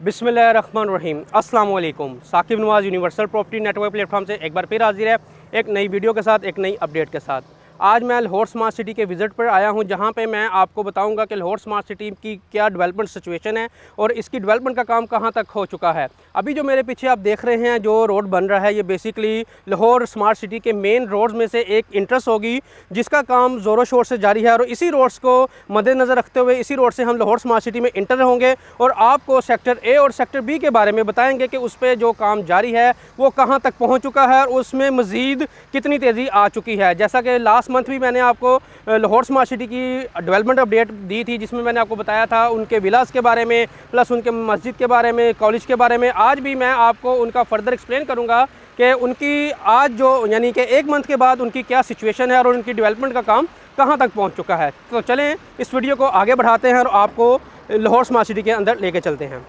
बिस्मिल्लाहिर्रहमानिर्रहीम। अस्सलाम वालेकुम। साकिब नवाज़ यूनिवर्सल प्रॉपर्टी नेटवर्क प्लेटफॉर्म से एक बार फिर हाजिर है एक नई वीडियो के साथ, एक नई अपडेट के साथ। आज मैं लाहौर स्मार्ट सिटी के विज़िट पर आया हूं, जहां पे मैं आपको बताऊंगा कि लाहौर स्मार्ट सिटी की क्या डेवलपमेंट सिचुएशन है और इसकी डेवलपमेंट का काम कहां तक हो चुका है। अभी जो मेरे पीछे आप देख रहे हैं जो रोड बन रहा है, ये बेसिकली लाहौर स्मार्ट सिटी के मेन रोड्स में से एक इंट्रेंस होगी, जिसका काम ज़ोरों शोर से जारी है। और इसी रोड्स को मद्देनज़र रखते हुए इसी रोड से हम लाहौर स्मार्ट सिटी में इंटर होंगे और आपको सेक्टर ए और सेक्टर बी के बारे में बताएंगे कि उस पर जो काम जारी है वो कहाँ तक पहुँच चुका है और उसमें मज़ीद कितनी तेज़ी आ चुकी है। जैसा कि लास्ट मंथ भी मैंने आपको लाहौर स्मार्ट सिटी की डेवलपमेंट अपडेट दी थी, जिसमें मैंने आपको बताया था उनके विलास के बारे में, प्लस उनके मस्जिद के बारे में, कॉलेज के बारे में। आज भी मैं आपको उनका फर्दर एक्सप्लेन करूंगा कि उनकी आज जो यानी कि एक मंथ के बाद उनकी क्या सिचुएशन है और उनकी डेवलपमेंट का काम कहां तक पहुंच चुका है। तो चलें इस वीडियो को आगे बढ़ाते हैं और आपको लाहौर स्मार्ट सिटी के अंदर लेके चलते हैं।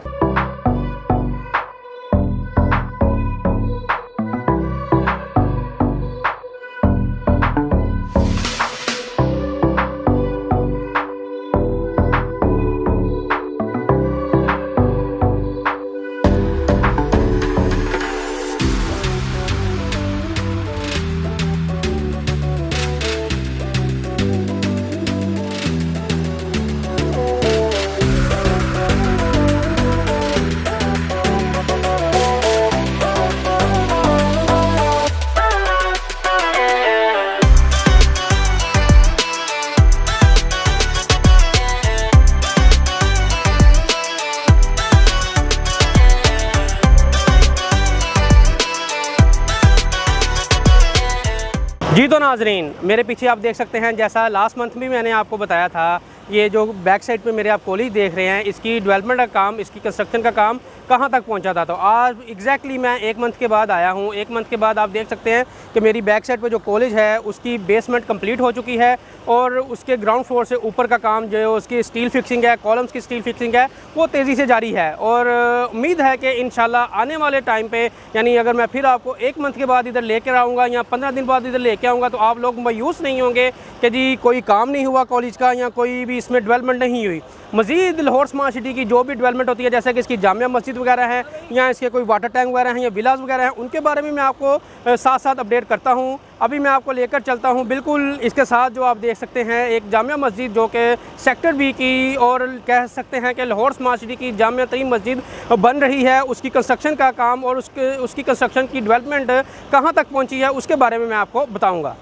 जी तो नाजरीन, मेरे पीछे आप देख सकते हैं, जैसा लास्ट मंथ भी मैंने आपको बताया था, ये जो बैक साइड पे मेरे आप कॉलेज देख रहे हैं, इसकी डेवलपमेंट का काम, इसकी कंस्ट्रक्शन का काम कहाँ तक पहुँचा था। तो आज एग्जैक्टली मैं एक मंथ के बाद आया हूँ। एक मंथ के बाद आप देख सकते हैं कि मेरी बैक साइड पे जो कॉलेज है उसकी बेसमेंट कंप्लीट हो चुकी है और उसके ग्राउंड फ्लोर से ऊपर का काम जो है उसकी स्टील फिक्सिंग है, कॉलम्स की स्टील फिक्सिंग है, वो तेज़ी से जारी है। और उम्मीद है कि इंशाल्लाह आने वाले टाइम पे, यानी अगर मैं फिर आपको एक मंथ के बाद इधर लेकर आऊँगा या 15 दिन बाद इधर लेके आऊँगा, तो आप लोग मायूस नहीं होंगे कि जी कोई काम नहीं हुआ कॉलेज का या कोई भी इसमें डेवलपमेंट नहीं हुई। मज़ीद लाहौर स्मार्ट सिटी की जो भी डेवलपमेंट होती है, जैसे कि इसकी जामिया मस्जिद वगैरह है या इसके कोई वाटर टैंक वगैरह हैं या विलास वगैरह हैं, उनके बारे में मैं आपको साथ साथ अपडेट करता हूं। अभी मैं आपको लेकर चलता हूं बिल्कुल इसके साथ, जो आप देख सकते हैं एक जामिया मस्जिद जो कि सेक्टर बी की, और कह सकते हैं कि लाहौर स्मार्ट सिटी की जामिया तरीन मस्जिद बन रही है। उसकी कंस्ट्रक्शन का काम और उसकी कंस्ट्रक्शन की डेवलपमेंट कहाँ तक पहुँची है उसके बारे में मैं आपको बताऊँगा।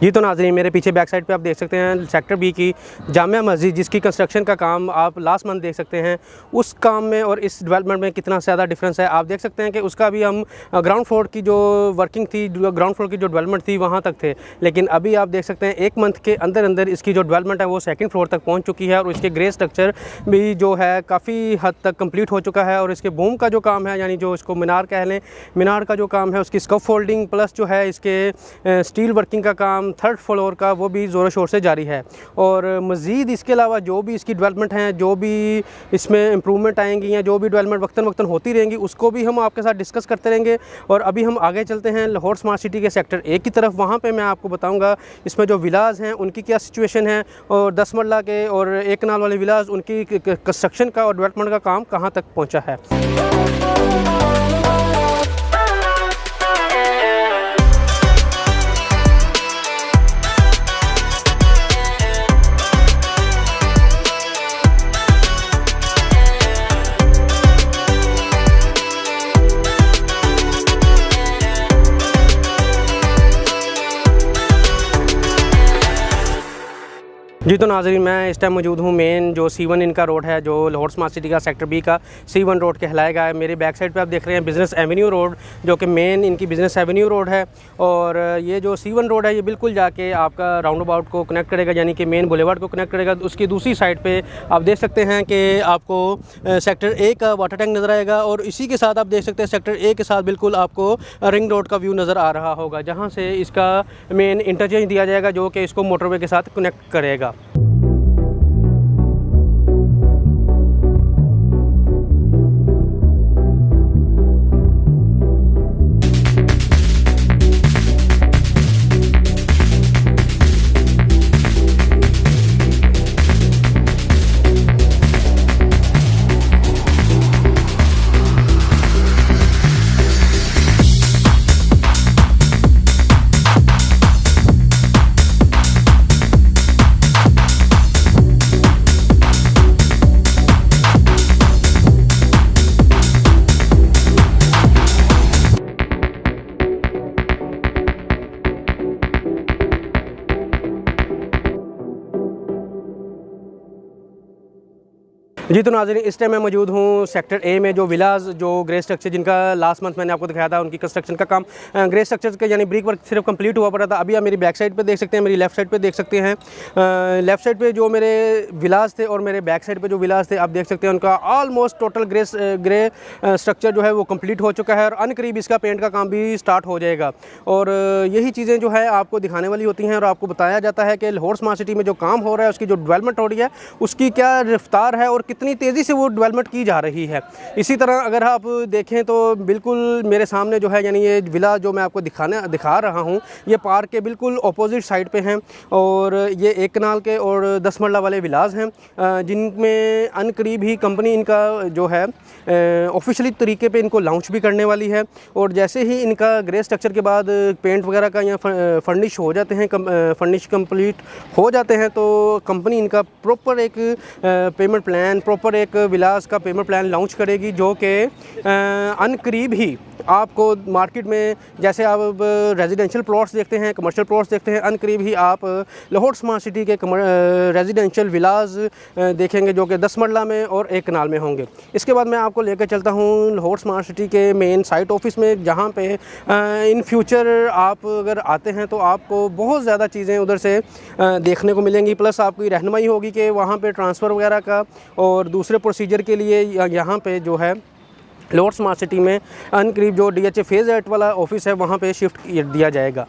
जी तो नाज़रीन, मेरे पीछे बैक साइड पे आप देख सकते हैं सेक्टर बी की जामिया मस्जिद, जिसकी कंस्ट्रक्शन का काम आप लास्ट मंथ देख सकते हैं। उस काम में और इस डेवलपमेंट में कितना ज़्यादा डिफरेंस है। आप देख सकते हैं कि उसका भी हम ग्राउंड फ्लोर की जो वर्किंग थी, ग्राउंड फ्लोर की जो डेवलपमेंट थी वहाँ तक थे, लेकिन अभी आप देख सकते हैं एक मंथ के अंदर अंदर इसकी जो डेवलपमेंट है वो सेकेंड फ्लोर तक पहुँच चुकी है और इसके ग्रे स्ट्रक्चर भी जो है काफ़ी हद तक कम्प्लीट हो चुका है। और इसके बूम का जो काम है, यानी जो इसको मीनार कह लें, मीनार का जो काम है, उसकी स्कफ फोल्डिंग प्लस जो है इसके स्टील वर्किंग का काम थर्ड फ्लोर का, वो भी ज़ोरों शोर से जारी है। और मज़ीद इसके अलावा जो भी इसकी डेवलपमेंट हैं, जो भी इसमें इम्प्रूवमेंट आएंगी या जो भी डेवलपमेंट वक्तन वक्तन होती रहेंगी, उसको भी हम आपके साथ डिस्कस करते रहेंगे। और अभी हम आगे चलते हैं लाहौर स्मार्ट सिटी के सेक्टर ए की तरफ। वहाँ पे मैं आपको बताऊँगा इसमें जो विलास हैं उनकी क्या सिचुएशन है, और 10 मरला के और 1 कनाल वाले विलास, उनकी कंस्ट्रक्शन का और डेवलपमेंट का काम कहाँ तक पहुँचा है। जी तो नाज़रीन, मैं इस टाइम मौजूद हूँ मेन जो C1 इनका रोड है, जो लाहौर स्मार्ट सिटी का सेक्टर B का C1 रोड कहलाएगा है। मेरे बैक साइड पे आप देख रहे हैं बिज़नेस एवेन्यू रोड, जो कि मेन इनकी बिज़नेस एवेन्यू रोड है। और ये जो C1 रोड है ये बिल्कुल जाके आपका राउंड अबाउट को कनेक्ट करेगा, यानी कि मेन बुलेवार्ड को कनेक्ट करेगा। उसकी दूसरी साइड पर आप देख सकते हैं कि आपको सेक्टर A का वाटर टैंक नज़र आएगा, और इसी के साथ आप देख सकते हैं सेक्टर A के साथ बिल्कुल आपको रिंग रोड का व्यू नज़र आ रहा होगा, जहाँ से इसका मेन इंटरचेंज दिया जाएगा, जो कि इसको मोटरवे के साथ कनेक्ट करेगा। जी तो नाज़रीन, इस टाइम मैं मौजूद हूँ सेक्टर A में, जो विलाज जो ग्रे स्ट्रक्चर जिनका लास्ट मंथ मैंने आपको दिखाया था, उनकी कंस्ट्रक्शन का काम ग्रे स्ट्रक्चर का यानी ब्रिक वर्क सिर्फ कंप्लीट हुआ पड़ा था। अभी आप मेरी बैक साइड पे देख सकते हैं, मेरी लेफ़्ट साइड पे देख सकते हैं। लेफ़्ट साइड पे जो मेरे विलाज थे और मेरे बैक साइड पे जो विलाज थे आप देख सकते हैं, उनका ऑलमोस्ट टोटल ग्रे स्ट्रक्चर जो है वो कम्प्लीट हो चुका है, और अनकरीब इसका पेंट का काम भी स्टार्ट हो जाएगा। और यही चीज़ें जो है आपको दिखाने वाली होती हैं, और आपको बताया जाता है कि लाहौर स्मार्ट सिटी में जो काम हो रहा है, उसकी जो डेवलपमेंट हो रही है, उसकी क्या रफ्तार है और कितनी तेज़ी से वो डेवलपमेंट की जा रही है। इसी तरह अगर आप देखें तो बिल्कुल मेरे सामने जो है, यानी ये विला जो मैं आपको दिखा रहा हूँ, ये पार्क के बिल्कुल अपोजिट साइड पे हैं, और ये एक कनाल के और 10 मरला वाले विलाज हैं, जिनमें अनकरीब ही कंपनी इनका जो है ऑफिशियली तरीके पे इनको लॉन्च भी करने वाली है। और जैसे ही इनका ग्रे स्ट्रक्चर के बाद पेंट वगैरह का यहाँ फर्निश हो जाते हैं, फर्निश कंप्लीट हो जाते हैं, तो कंपनी इनका प्रॉपर एक पेमेंट प्लान, प्रॉपर एक विलास का पेमेंट प्लान लॉन्च करेगी, जो कि अनकरीब ही आपको मार्केट में जैसे आप रेजिडेंशियल प्लॉट्स देखते हैं, कमर्शियल प्लॉट्स देखते हैं, अनकरीब ही आप लाहौर स्मार्ट सिटी के रेजिडेंशियल विलाज देखेंगे, जो कि 10 मरला में और एक कनाल में होंगे। इसके बाद मैं आपको लेकर चलता हूँ लाहौर स्मार्ट सिटी के मेन साइट ऑफिस में, जहाँ पे इन फ्यूचर आप अगर आते हैं तो आपको बहुत ज़्यादा चीज़ें उधर से देखने को मिलेंगी, प्लस आपकी रहनुमाई होगी कि वहाँ पे ट्रांसफ़र वगैरह का और दूसरे प्रोसीजर के लिए यहाँ पे जो है लाहौर स्मार्ट सिटी में अनकरीब जो DHA फेज़ 8 वाला ऑफिस है, वहाँ पे शिफ्ट दिया जाएगा।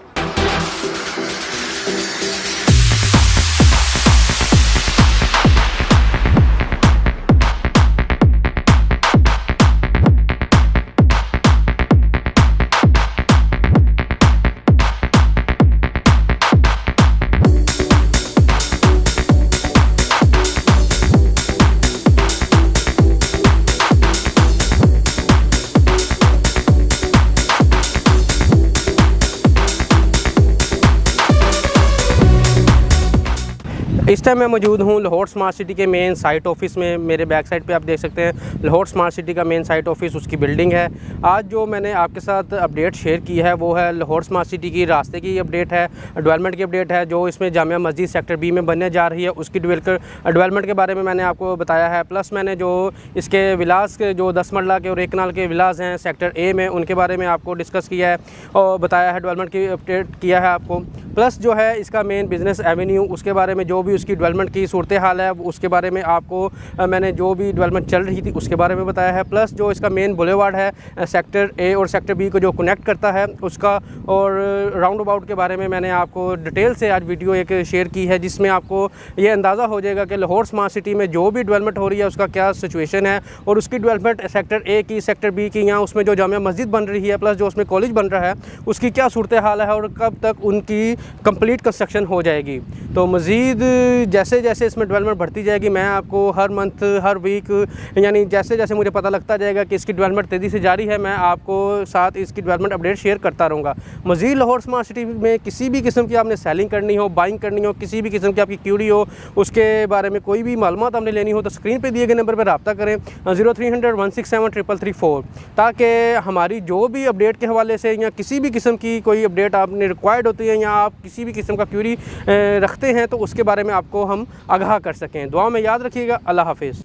इस टाइम मैं मौजूद हूँ लाहौर स्मार्ट सिटी के मेन साइट ऑफिस में। मेरे बैक साइड पे आप देख सकते हैं लाहौर स्मार्ट सिटी का मेन साइट ऑफिस, उसकी बिल्डिंग है। आज जो मैंने आपके साथ अपडेट शेयर की है वो है लाहौर स्मार्ट सिटी की रास्ते की अपडेट है, डेवलपमेंट की अपडेट है, जो इसमें जामिया मस्जिद सेक्टर B में बनने जा रही है, उसकी डेवलपमेंट के बारे में मैंने आपको बताया है। प्लस मैंने जो इसके विलास के जो 10 मरला के और एक कनाल के विलास हैं सेक्टर A में, उनके बारे में आपको डिस्कस किया है और बताया है, डेवलपमेंट की अपडेट किया है आपको। प्लस जो है इसका मेन बिज़नेस एवेन्यू, उसके बारे में जो भी उसकी डेवलपमेंट की सूरत हाल है, उसके बारे में आपको मैंने जो भी डेवलपमेंट चल रही थी उसके बारे में बताया है। प्लस जो इसका मेन बुलेवार्ड है सेक्टर A और सेक्टर B को जो कनेक्ट करता है उसका, और राउंड अबाउट के बारे में मैंने आपको डिटेल से आज वीडियो एक शेयर की है, जिसमें आपको ये अंदाज़ा हो जाएगा कि लाहौर स्मार्ट सिटी में जो भी डेवलपमेंट हो रही है उसका क्या सिचुएशन है, और उसकी डेवलपमेंट सेक्टर A की, सेक्टर B की, यहाँ उसमें जो जामिया मस्जिद बन रही है, प्लस जो उसमें कॉलेज बन रहा है, उसकी क्या सूरत हाल है और कब तक उनकी कंप्लीट कंस्ट्रक्शन हो जाएगी। तो मज़ीद जैसे जैसे इसमें डेवलपमेंट बढ़ती जाएगी, मैं आपको हर मंथ, हर वीक, यानी जैसे जैसे मुझे पता लगता जाएगा कि इसकी डेवलपमेंट तेज़ी से जारी है, मैं आपको साथ इसकी डेवलपमेंट अपडेट शेयर करता रहूँगा। मज़ीद लाहौर स्मार्ट सिटी में किसी भी किस्म की आपने सेलिंग करनी हो, बाइंग करनी हो, किसी भी किस्म की आपकी क्यूरी हो, उसके बारे में कोई भी मालूमात आपने लेनी हो, तो स्क्रीन पर दिए गए नंबर पर रब्ता करें 0300 167 333 ताकि हमारी जो भी अपडेट के हवाले से या किसी भी किस्म की कोई अपडेट आपने रिक्वायर्ड होती है, या आप किसी भी किस्म का क्यूरी रखते हैं तो उसके बारे में आपको हम आगाह कर सकें। दुआ में याद रखिएगा। अल्लाह हाफिज़।